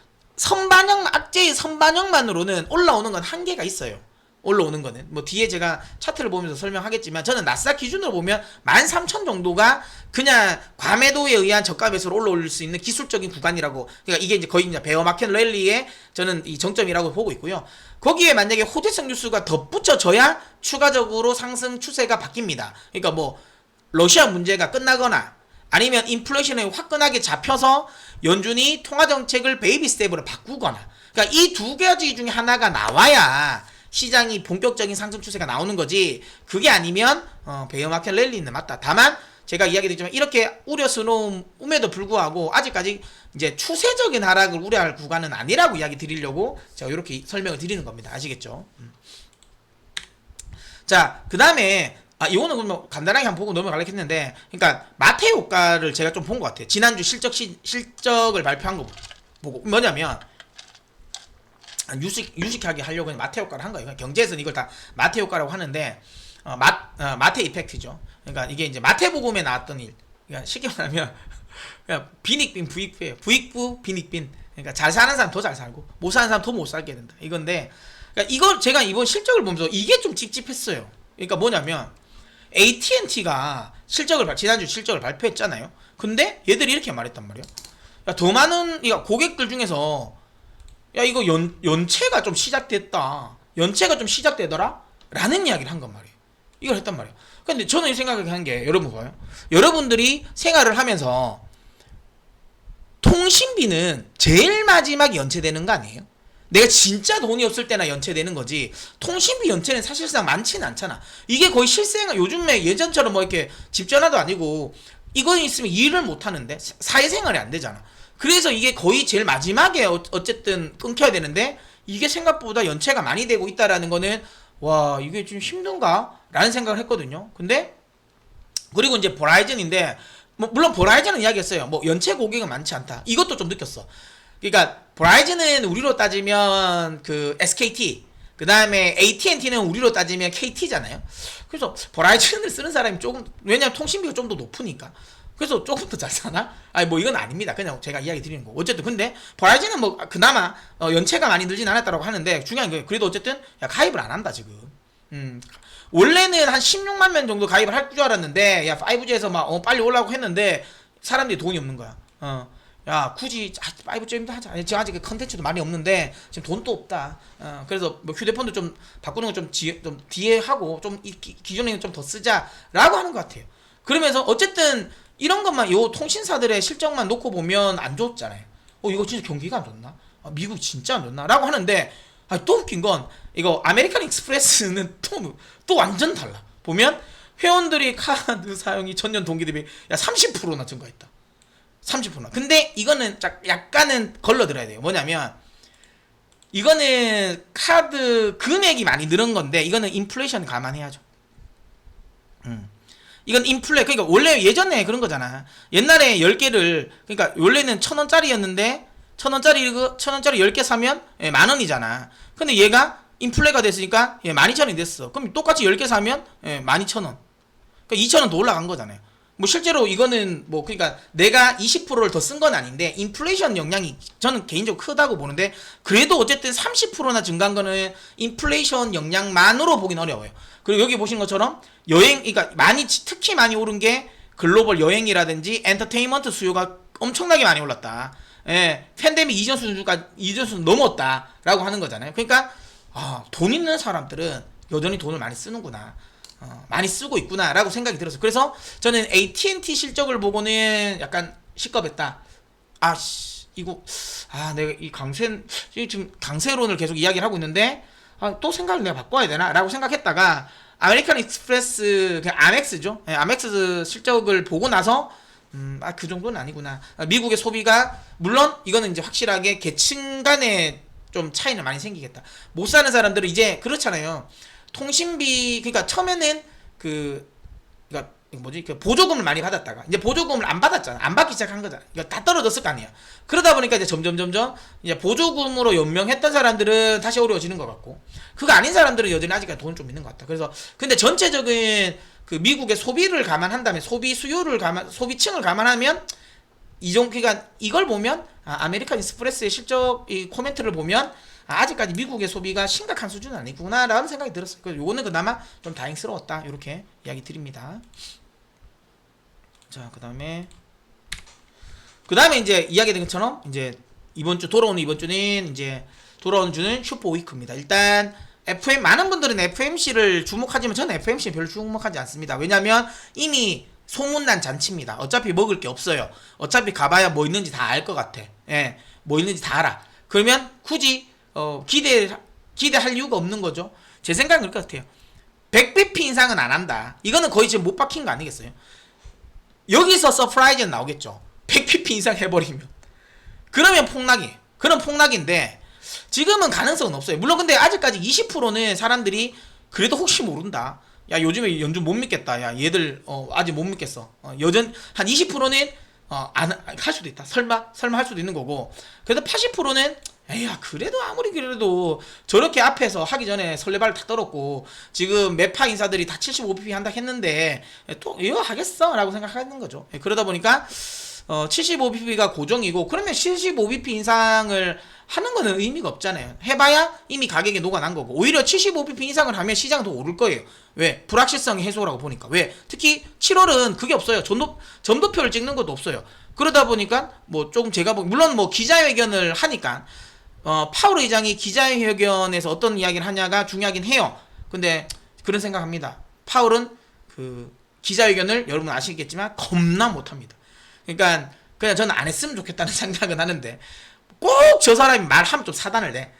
악재의 선반영만으로는 올라오는 건 한계가 있어요. 올라오는 거는 뭐 뒤에 제가 차트를 보면서 설명하겠지만 저는 나스닥 기준으로 보면 13,000 정도가 그냥 과매도에 의한 저가 매수로 올라올 수 있는 기술적인 구간이라고, 그러니까 이게 이제 거의 이제 베어마켓 랠리의 저는 이 정점이라고 보고 있고요. 거기에 만약에 호재성 뉴스가 덧붙여져야 추가적으로 상승 추세가 바뀝니다. 그러니까 뭐 러시아 문제가 끝나거나 아니면 인플레이션이 화끈하게 잡혀서 연준이 통화정책을 베이비 스텝으로 바꾸거나, 그러니까 이 두 가지 중에 하나가 나와야 시장이 본격적인 상승 추세가 나오는 거지. 그게 아니면 베어마켓 랠리는 맞다. 다만 제가 이야기드렸지만 이렇게 우려스러움에도 불구하고 아직까지 이제 추세적인 하락을 우려할 구간은 아니라고 이야기 드리려고 제가 이렇게 설명을 드리는 겁니다. 아시겠죠? 자, 그 다음에 이거는 뭐 간단하게 한번 보고 넘어가려고 했는데, 그러니까 마태 효과를 제가 좀 본 것 같아요. 지난주 실적을 발표한 거 보고 뭐냐면 유식하게 하려고 마태 효과를 한 거예요. 경제에서는 이걸 다 마태 효과라고 하는데 마태 이펙트죠. 그러니까 이게 이제 마태복음에 나왔던 일. 그러니까 쉽게 말하면 그냥 빈익빈 부익부예요. 부익부 빈익빈. 그러니까 잘 사는 사람 더 잘 살고 못 사는 사람 더 못 살게 된다. 이건데, 그러니까 이걸 제가 이번 실적을 보면서 이게 좀 찝찝했어요. 그러니까 뭐냐면 AT&T가 지난주 실적을 발표했잖아요. 근데 얘들이 이렇게 말했단 말이에요. 야, 더 많은 고객들 중에서 야, 이거 연체가 좀 시작됐다. 연체가 좀 시작되더라? 라는 이야기를 한 건 말이에요. 이걸 했단 말이에요. 근데 저는 이 생각을 한 게, 여러분 봐요. 여러분들이 생활을 하면서 통신비는 제일 마지막에 연체되는 거 아니에요? 내가 진짜 돈이 없을 때나 연체되는 거지, 통신비 연체는 사실상 많지는 않잖아. 이게 거의 실생활, 요즘에 예전처럼 뭐 이렇게 집 전화도 아니고 이거 있으면 일을 못 하는데 사회생활이 안 되잖아. 그래서 이게 거의 제일 마지막에 어쨌든 끊겨야 되는데 이게 생각보다 연체가 많이 되고 있다라는 거는, 와, 이게 좀 힘든가? 라는 생각을 했거든요. 근데 그리고 이제 버라이즌인데, 뭐 물론 버라이즌은 이야기했어요. 뭐 연체 고객은 많지 않다. 이것도 좀 느꼈어. 그러니까 버라이즌은 우리로 따지면 그 SKT, 그 다음에 AT&T는 우리로 따지면 KT잖아요. 그래서 버라이즌을 쓰는 사람이 조금, 왜냐면 통신비가 좀 더 높으니까, 그래서 조금 더 잘 사나? 아니 뭐 이건 아닙니다. 그냥 제가 이야기 드리는 거. 어쨌든 근데 버라이즌은 뭐 그나마 연체가 많이 늘진 않았다고 하는데, 중요한 게 그래도 어쨌든 가입을 안 한다 지금. 원래는 한 16만 명 정도 가입을 할 줄 알았는데, 야 5G에서 막 빨리 올라오고 했는데 사람들이 돈이 없는 거야. 야 굳이 5G입니다 하자. 지금 아직 컨텐츠도 많이 없는데 지금 돈도 없다. 그래서 뭐 휴대폰도 좀 바꾸는 거 좀 뒤에 하고 좀 기존에는 좀 더 쓰자라고 하는 것 같아요. 그러면서 어쨌든 이런 것만, 요 통신사들의 실적만 놓고 보면 안 좋잖아요. 이거 진짜 경기가 안 좋나? 미국 진짜 안 좋나? 라고 하는데, 또 웃긴 건 이거 아메리칸 익스프레스는 또 완전 달라. 보면 회원들이 카드 사용이 전년 동기 대비 30%나 증가했다. 30%나. 근데 이거는 약간은 걸러들어야 돼요. 뭐냐면 이거는 카드 금액이 많이 늘은 건데, 이거는 인플레이션 감안해야죠. 이건 인플레, 그러니까 원래 예전에 그런 거잖아. 옛날에 10개를, 그러니까 원래는 1,000원짜리였는데 1,000원짜리 10개 사면 10,000원이잖아. 근데 얘가 인플레가 됐으니까 12,000원이 됐어. 그럼 똑같이 10개 사면 12,000원. 그러니까 2,000원 더 올라간 거잖아요. 뭐 실제로 이거는 뭐, 그러니까 내가 20%를 더 쓴 건 아닌데 인플레이션 영향이 저는 개인적으로 크다고 보는데, 그래도 어쨌든 30%나 증가한 거는 인플레이션 영향만으로 보긴 어려워요. 그리고 여기 보신 것처럼 그러니까 특히 많이 오른 게 글로벌 여행이라든지 엔터테인먼트 수요가 엄청나게 많이 올랐다. 팬데믹 이전 수준 넘었다라고 하는 거잖아요. 그러니까 돈 있는 사람들은 여전히 돈을 많이 쓰는구나. 많이 쓰고 있구나라고 생각이 들었어요. 그래서 저는 AT&T 실적을 보고는 약간 시겁했다. 내가 지금 강세론을 계속 이야기를 하고 있는데, 또 생각을 내가 바꿔야 되나라고 생각했다가 아메리칸 익스프레스, 그냥 아멕스죠. 아멕스 실적을 보고 나서 그 정도는 아니구나. 미국의 소비가, 물론 이거는 이제 확실하게 계층 간에 좀 차이는 많이 생기겠다. 못 사는 사람들은 이제 그렇잖아요. 통신비, 그러니까 처음에는 그러니까 보조금을 많이 받았다가 이제 보조금을 안 받았잖아. 안 받기 시작한 거잖아. 이거 다 떨어졌을 거 아니야. 그러다 보니까 이제 점점 이제 보조금으로 연명했던 사람들은 다시 어려워지는 것 같고, 그거 아닌 사람들은 여전히 아직까지 돈을 좀 있는 것 같다. 그래서 근데 전체적인 그 미국의 소비를 감안한다면, 소비층을 감안하면 그러니까 이걸 보면 아메리칸 익스프레스의 실적 이 코멘트를 보면 아직까지 미국의 소비가 심각한 수준은 아니구나라는 생각이 들었어요. 그래서 요거는 그나마 좀 다행스러웠다. 이렇게 이야기 드립니다. 자, 그다음에 이제 이야기된 것처럼 이제 돌아오는 이번 주는 이제 돌아오는 주는 슈퍼 위크입니다. 일단 많은 분들은 FMC를 주목하지만 저는 FMC에 별로 주목하지 않습니다. 왜냐면 이미 소문난 잔치입니다. 어차피 먹을 게 없어요. 어차피 가봐야 뭐 있는지 다 알 것 같아. 뭐 있는지 다 알아. 그러면 굳이 기대할 이유가 없는 거죠. 제 생각은 그럴 것 같아요. 100bp 인상은 안 한다. 이거는 거의 지금 못 박힌 거 아니겠어요? 여기서 서프라이즈는 나오겠죠. 100bp 인상 해버리면. 그러면 폭락이에요. 그런 폭락인데 지금은 가능성은 없어요. 물론 근데 아직까지 20%는 사람들이 그래도 혹시 모른다. 야 요즘에 연준 못 믿겠다. 야 얘들 아직 못 믿겠어. 여전 한 20%는 안 할 수도 있다. 설마 할 수도 있는 거고. 그래도 80%는 에야 그래도 아무리 그래도 저렇게 앞에서 하기 전에 설레발 다 떨었고 지금 매파 인사들이 다 75bp 한다 했는데 또 이거 하겠어? 라고 생각하는 거죠. 그러다 보니까 75bp가 고정이고 그러면 75bp 인상을 하는 거는 의미가 없잖아요. 해봐야 이미 가격에 녹아난 거고 오히려 75bp 인상을 하면 시장은 더 오를 거예요. 왜? 불확실성 해소라고 보니까. 왜? 특히 7월은 그게 없어요. 점도표를 찍는 것도 없어요. 그러다 보니까 뭐 조금 제가 물론 뭐 기자회견을 하니까 파월 의장이 기자회견에서 어떤 이야기를 하냐가 중요하긴 해요. 근데 그런 생각합니다. 파월은 그 기자회견을 여러분 아시겠지만 겁나 못합니다. 그러니까 그냥 저는 안 했으면 좋겠다는 생각은 하는데 꼭 저 사람이 말하면 좀 사단을 내.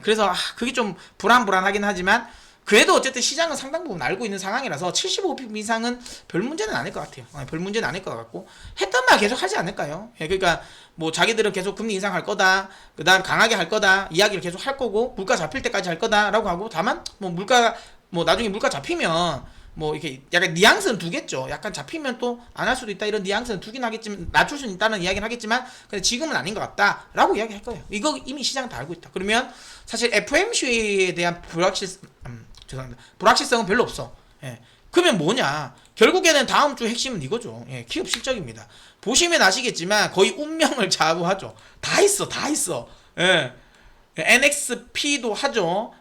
그래서 그게 좀 불안하긴 하지만 그래도 어쨌든 시장은 상당 부분 알고 있는 상황이라서 75bp 이상은 별 문제는 아닐 것 같아요. 별 문제는 아닐 것 같고 했던 말 계속 하지 않을까요? 그러니까 뭐 자기들은 계속 금리 인상할 거다, 그 다음 강하게 할 거다 이야기를 계속 할 거고 물가 잡힐 때까지 할 거다라고 하고 다만 뭐 물가 뭐 나중에 물가 잡히면 뭐 이렇게 약간 뉘앙스는 두겠죠. 약간 잡히면 또 안 할 수도 있다 이런 뉘앙스는 두긴 하겠지만 낮출 수는 있다는 이야기는 하겠지만 근데 지금은 아닌 것 같다라고 이야기할 거예요. 이거 이미 시장 다 알고 있다. 그러면 사실 FOMC에 대한 불확실성은 별로 없어. 그러면 뭐냐? 결국에는 다음 주 핵심은 이거죠. 기업 실적입니다. 보시면 아시겠지만 거의 운명을 좌우하죠. 다 있어. NXP도 하죠.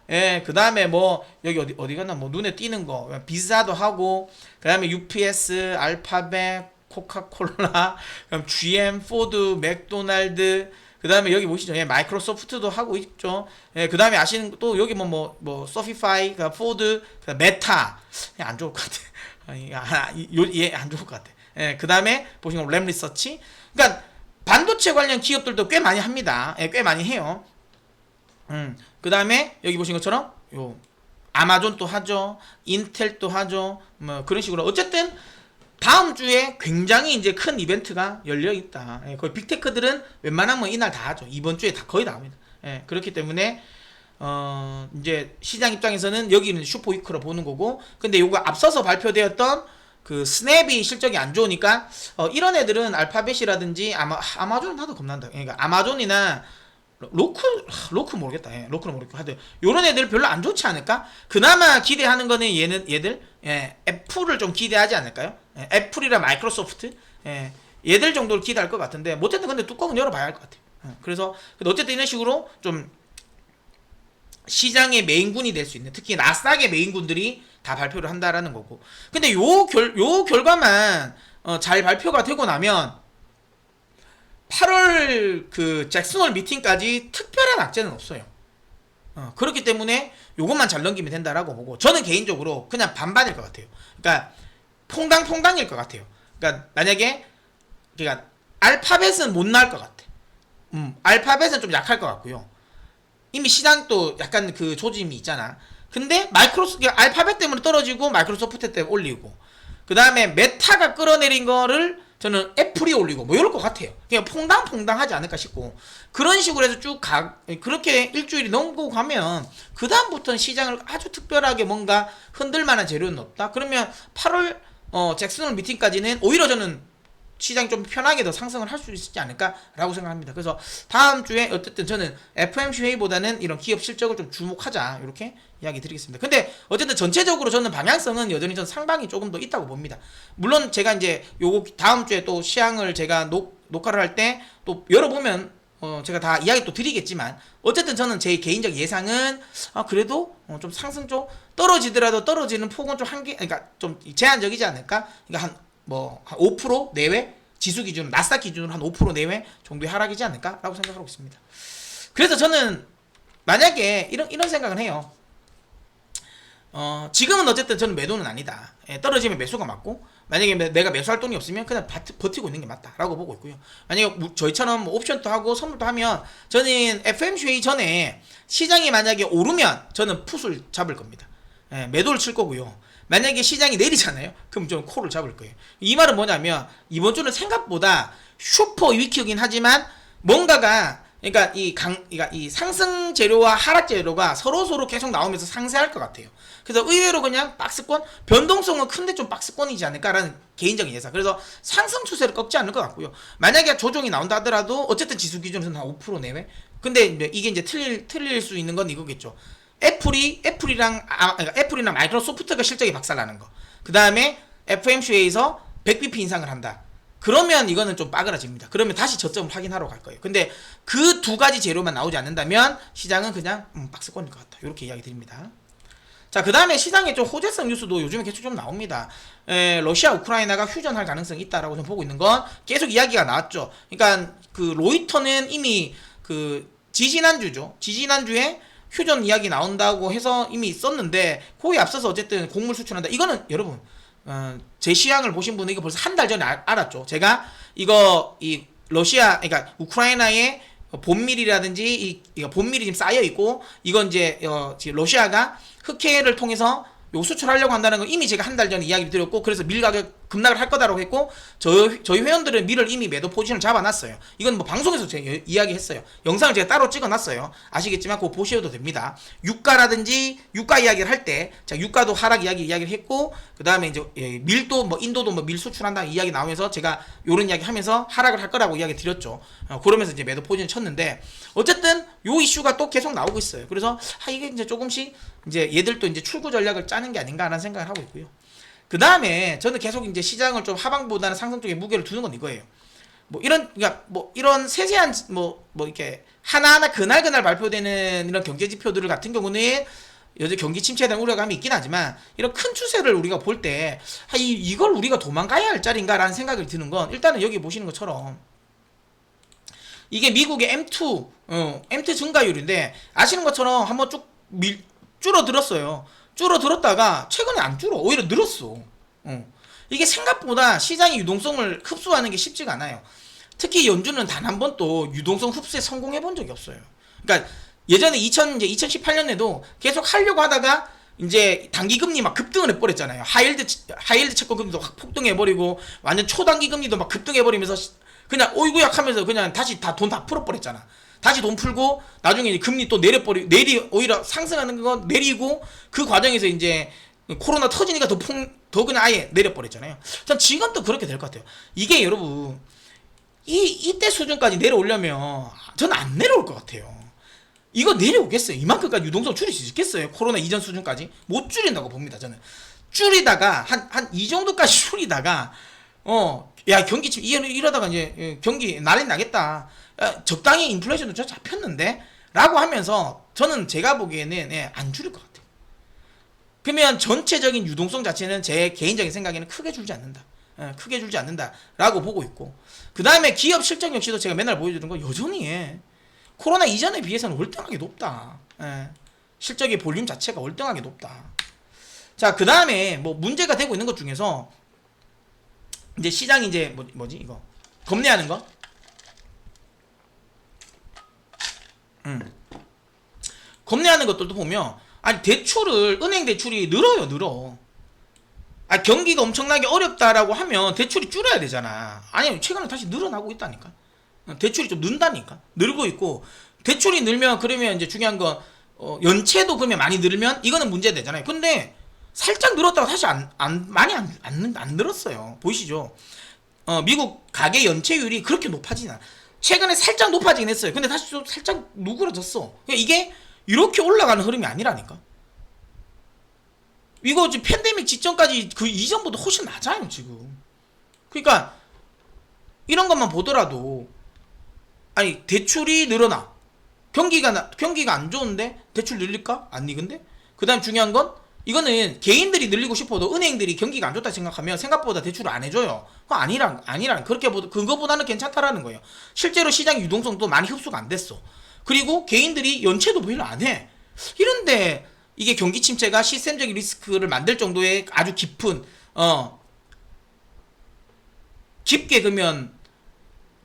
그 다음에 뭐 여기 어디 갔나 뭐 눈에 띄는 거 비자도 하고 그 다음에 UPS, 알파벳, 코카콜라, 그럼 GM, 포드, 맥도날드 그 다음에 여기 보시죠. 마이크로소프트도 하고 있죠. 그 다음에 아시는 또 여기 뭐 서피파이, 포드, 메타 안 좋을 것 같아. 안 좋을 것 같아. 그 다음에 보시면 램 리서치. 그러니까 반도체 관련 기업들도 꽤 많이 합니다. 꽤 많이 해요. 그 다음에 여기 보신 것처럼 요 아마존도 하죠. 인텔도 하죠. 뭐 그런 식으로 어쨌든 다음 주에 굉장히 이제 큰 이벤트가 열려 있다. 거의 빅테크들은 웬만하면 이날 다 하죠. 이번 주에 다 거의 다 합니다. 그렇기 때문에 이제 시장 입장에서는 여기는 슈퍼위크로 보는 거고, 근데 요거 앞서서 발표되었던 그 스냅이 실적이 안 좋으니까 이런 애들은 알파벳이라든지 아마존은 하도 겁난다. 그러니까 아마존이나 로크 모르겠다. 로크는 모르겠고 하여튼 요런 애들 별로 안 좋지 않을까? 그나마 기대하는 거는 얘들 애플을 좀 기대하지 않을까요? 애플이랑 마이크로소프트 얘들 정도를 기대할 것 같은데 뭐 어쨌든 근데 뚜껑은 열어봐야 할 것 같아요. 그래서 근데 어쨌든 이런 식으로 좀 시장의 메인군이 될 수 있는 특히 나스닥의 메인군들이 다 발표를 한다라는 거고 근데 요 결과만 잘 발표가 되고 나면 8월 그 잭슨홀 미팅까지 특별한 악재는 없어요. 그렇기 때문에 요것만 잘 넘기면 된다라고 보고 저는 개인적으로 그냥 반반일 것 같아요. 그러니까 퐁당퐁당일 것 같아요. 그러니까 만약에 그러니까 알파벳은 못 나올 것 같아. 알파벳은 좀 약할 것 같고요. 이미 시장도 약간 그 조짐이 있잖아. 근데 알파벳 때문에 떨어지고 마이크로소프트 때문에 올리고 그 다음에 메타가 끌어내린 거를 저는 애플이 올리고 뭐 이럴 것 같아요. 그냥 퐁당퐁당하지 않을까 싶고 그런 식으로 해서 그렇게 일주일이 넘고 가면 그 다음부터는 시장을 아주 특별하게 뭔가 흔들만한 재료는 없다. 그러면 8월 잭슨홀 미팅까지는 오히려 저는 시장이 좀 편하게 더 상승을 할 수 있지 않을까라고 생각합니다. 그래서 다음 주에 어쨌든 저는 FOMC 회의보다는 이런 기업 실적을 좀 주목하자 이렇게 이야기 드리겠습니다. 근데 어쨌든 전체적으로 저는 방향성은 여전히 전 상방이 조금 더 있다고 봅니다. 물론 제가 이제 요거 다음 주에 또 시향을 제가 녹화를 할 때 또 열어보면 제가 다 이야기 또 드리겠지만 어쨌든 저는 제 개인적 예상은 그래도 좀 상승 쪽 떨어지더라도 떨어지는 폭은 좀 그러니까 좀 제한적이지 않을까? 그러니까 한 5% 내외 지수 기준으로 나스닥 기준으로 한 5% 내외 정도의 하락이지 않을까라고 생각하고 있습니다. 그래서 저는 만약에 이런 생각을 해요. 지금은 어쨌든 저는 매도는 아니다. 떨어지면 매수가 맞고 만약에 내가 매수할 돈이 없으면 그냥 버티고 있는 게 맞다라고 보고 있고요. 만약에 저희처럼 옵션도 하고 선물도 하면 저는 FOMC 회의 전에 시장이 만약에 오르면 저는 풋을 잡을 겁니다. 예, 매도를 칠 거고요. 만약에 시장이 내리잖아요. 그럼 좀 코를 잡을 거예요. 이 말은 뭐냐면 이번 주는 생각보다 슈퍼 위키이긴 하지만 뭔가가 그러니까 이 상승 재료와 하락 재료가 서로 계속 나오면서 상쇄할 것 같아요. 그래서 의외로 그냥 박스권 변동성은 큰데 좀 박스권이지 않을까라는 개인적인 예상. 그래서 상승 추세를 꺾지 않을 것 같고요. 만약에 조정이 나온다 하더라도 어쨌든 지수 기준에서는 한 5% 내외. 근데 이게 이제 틀릴 수 있는 건 이거겠죠. 애플이랑 마이크로소프트가 실적이 박살나는 거. 그 다음에 FMC에서 100bp 인상을 한다. 그러면 이거는 좀 빠그라집니다. 그러면 다시 저점을 확인하러 갈 거예요. 근데 그 두 가지 재료만 나오지 않는다면 시장은 그냥 박스권일 것 같다. 이렇게 이야기 드립니다. 자, 그 다음에 시장에 좀 호재성 뉴스도 요즘에 계속 좀 나옵니다. 러시아, 우크라이나가 휴전할 가능성이 있다라고 좀 보고 있는 건 계속 이야기가 나왔죠. 그러니까 그 로이터는 이미 그 지지난주에 휴전 이야기 나온다고 해서 이미 있었는데 그에 앞서서 어쨌든 곡물 수출한다. 이거는 여러분 제시황을 보신 분은 이거 벌써 한 달 전에 알았죠. 제가 이거 이 러시아 그러니까 우크라이나의 본밀이라든지 이 본밀이 지금 쌓여 있고 이건 이제 지금 러시아가 흑해를 통해서 요 수출하려고 한다는 건 이미 제가 한 달 전에 이야기 드렸고 그래서 밀 가격 급락을 할 거다라고 했고 저희 회원들은 밀을 이미 매도 포지션을 잡아놨어요. 이건 뭐 방송에서 제가 이야기했어요. 영상을 제가 따로 찍어놨어요. 아시겠지만 그거 보셔도 됩니다. 유가라든지 유가 이야기를 할 때 자 유가도 하락 이야기를 했고 그 다음에 이제 밀도 뭐 인도도 뭐 밀 수출한다 이야기 나오면서 제가 요런 이야기 하면서 하락을 할 거라고 이야기 드렸죠. 그러면서 이제 매도 포지션 쳤는데 어쨌든 요 이슈가 또 계속 나오고 있어요. 그래서 이게 이제 조금씩 이제 얘들도 이제 출구 전략을 짜는 게 아닌가라는 생각을 하고 있고요. 그 다음에 저는 계속 이제 시장을 좀 하방보다는 상승 쪽에 무게를 두는 건 이거예요. 그러니까 이런 세세한 이렇게 하나하나 그날 발표되는 이런 경제 지표들 같은 경우는 여전히 경기 침체에 대한 우려감이 있긴 하지만 이런 큰 추세를 우리가 볼 때 이걸 우리가 도망가야 할 자리인가라는 생각이 드는 건 일단은 여기 보시는 것처럼 이게 미국의 M2 증가율인데 아시는 것처럼 한번 쭉 줄어들었어요. 줄어들었다가 최근에 안 줄어. 오히려 늘었어. 이게 생각보다 시장의 유동성을 흡수하는 게 쉽지가 않아요. 특히 연준은 단 한 번도 유동성 흡수에 성공해 본 적이 없어요. 그러니까 예전에 2018년에도 계속 하려고 하다가 이제 단기 금리 막 급등을 해버렸잖아요. 하이힐드 채권 금리도 확 폭등해버리고 완전 초단기 금리도 막 급등해버리면서 그냥 오이구약 하면서 그냥 다시 돈 다 풀어버렸잖아. 다시 돈 풀고 나중에 금리 또 오히려 상승하는 거 내리고 그 과정에서 이제 코로나 터지니까 더 그냥 아예 내려버렸잖아요. 전 지금도 그렇게 될 것 같아요. 이게 여러분 이때 수준까지 내려오려면 저는 안 내려올 것 같아요. 이거 내려오겠어요? 이만큼까지 유동성 줄일 수 있겠어요? 코로나 이전 수준까지 못 줄인다고 봅니다. 저는 줄이다가 한 이 정도까지 줄이다가 야 경기 지금 이러다가 이제 경기 난리 나겠다. 적당히 인플레이션도 저 잡혔는데 라고 하면서 저는 제가 보기에는 안 줄일 것 같아요. 그러면 전체적인 유동성 자체는 제 개인적인 생각에는 크게 줄지 않는다. 크게 줄지 않는다 라고 보고 있고 그 다음에 기업 실적 역시도 제가 맨날 보여주는 거 여전히 코로나 이전에 비해서는 월등하게 높다. 실적의 볼륨 자체가 월등하게 높다. 자, 그 다음에 뭐 문제가 되고 있는 것 중에서 이제 시장이 이제 뭐지 이거 겁내하는 거. 겁내하는 것들도 보면 아니 은행 대출이 늘어. 경기가 엄청나게 어렵다라고 하면 대출이 줄어야 되잖아. 아니 최근에 다시 늘어나고 있다니까. 대출이 좀 는다니까. 늘고 있고 대출이 늘면 그러면 이제 중요한 건 연체도 그러면 많이 늘면 이거는 문제 되잖아요. 근데 살짝 늘었다가 다시 많이 안 늘었어요. 보이시죠? 미국 가계 연체율이 그렇게 높아지나. 최근에 살짝 높아지긴 했어요. 근데 다시 좀 살짝 누그러졌어. 그러니까 이게 이렇게 올라가는 흐름이 아니라니까. 이거 지금 팬데믹 직전까지 그 이전보다 훨씬 낮아요 지금. 그러니까 이런 것만 보더라도 아니 대출이 늘어나 경기가 안 좋은데 대출 늘릴까? 안 늘근데? 그 다음 중요한 건 이거는 개인들이 늘리고 싶어도 은행들이 경기가 안 좋다 생각하면 생각보다 대출을 안 해줘요. 그거 아니란 그거보다는 괜찮다라는 거예요. 실제로 시장 유동성도 많이 흡수가 안 됐어. 그리고 개인들이 연체도 별로 안 해. 이런데 이게 경기 침체가 시스템적인 리스크를 만들 정도의 아주 깊게 그러면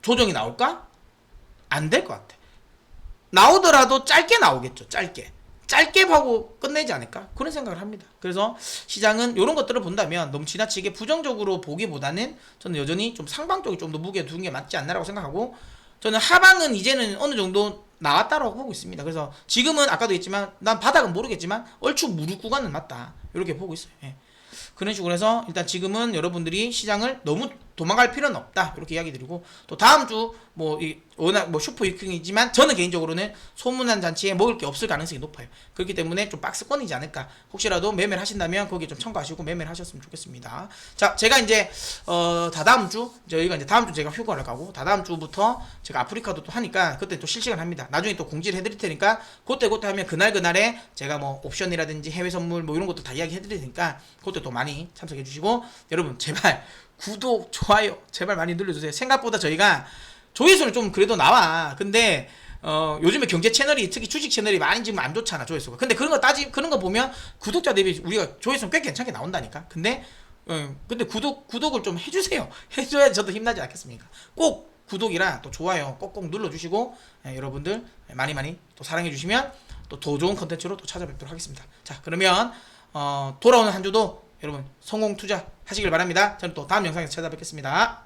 조정이 나올까? 안 될 것 같아. 나오더라도 짧게 나오겠죠. 짧게 짧게 하고 끝내지 않을까 그런 생각을 합니다. 그래서 시장은 이런 것들을 본다면 너무 지나치게 부정적으로 보기보다는 저는 여전히 좀 상방 쪽에 좀 더 무게 두는 게 맞지 않나라고 생각하고, 저는 하방은 이제는 어느 정도 나왔다라고 보고 있습니다. 그래서 지금은 아까도 했지만 난 바닥은 모르겠지만 얼추 무릎 구간은 맞다 이렇게 보고 있어요. 예. 그런 식으로 해서 일단 지금은 여러분들이 시장을 너무 도망갈 필요는 없다 이렇게 이야기 드리고, 또 다음 주 뭐 워낙 뭐 슈퍼 위킹이지만 저는 개인적으로는 소문난 잔치에 먹을 게 없을 가능성이 높아요. 그렇기 때문에 좀 박스권이지 않을까, 혹시라도 매매를 하신다면 거기에 좀 참고하시고 매매를 하셨으면 좋겠습니다. 자, 제가 이제 다다음 주 저희가 이제 다음 주 제가 휴가를 가고 다다음 주부터 제가 아프리카도 또 하니까 그때 또 실시간 합니다. 나중에 또 공지를 해드릴 테니까 그때 하면 그날에 제가 뭐 옵션이라든지 해외 선물 뭐 이런 것도 다 이야기 해드릴 테니까 그때 또 많이 참석해 주시고, 여러분 제발 구독, 좋아요 제발 많이 눌러주세요. 생각보다 저희가 조회수는 좀 그래도 나와. 근데 요즘에 경제 채널이, 특히 주식 채널이 많이 지금 안 좋잖아, 조회수가. 근데 그런 거 보면 구독자 대비 우리가 조회수는 꽤 괜찮게 나온다니까. 근데 구독을 좀 해주세요. 해줘야 저도 힘나지 않겠습니까? 꼭 구독이랑 또 좋아요 꼭꼭 눌러주시고, 여러분들 많이 또 사랑해주시면 또 더 좋은 컨텐츠로 또 찾아뵙도록 하겠습니다. 자, 그러면 돌아오는 한 주도 여러분 성공 투자 하시길 바랍니다. 저는 또 다음 영상에서 찾아뵙겠습니다.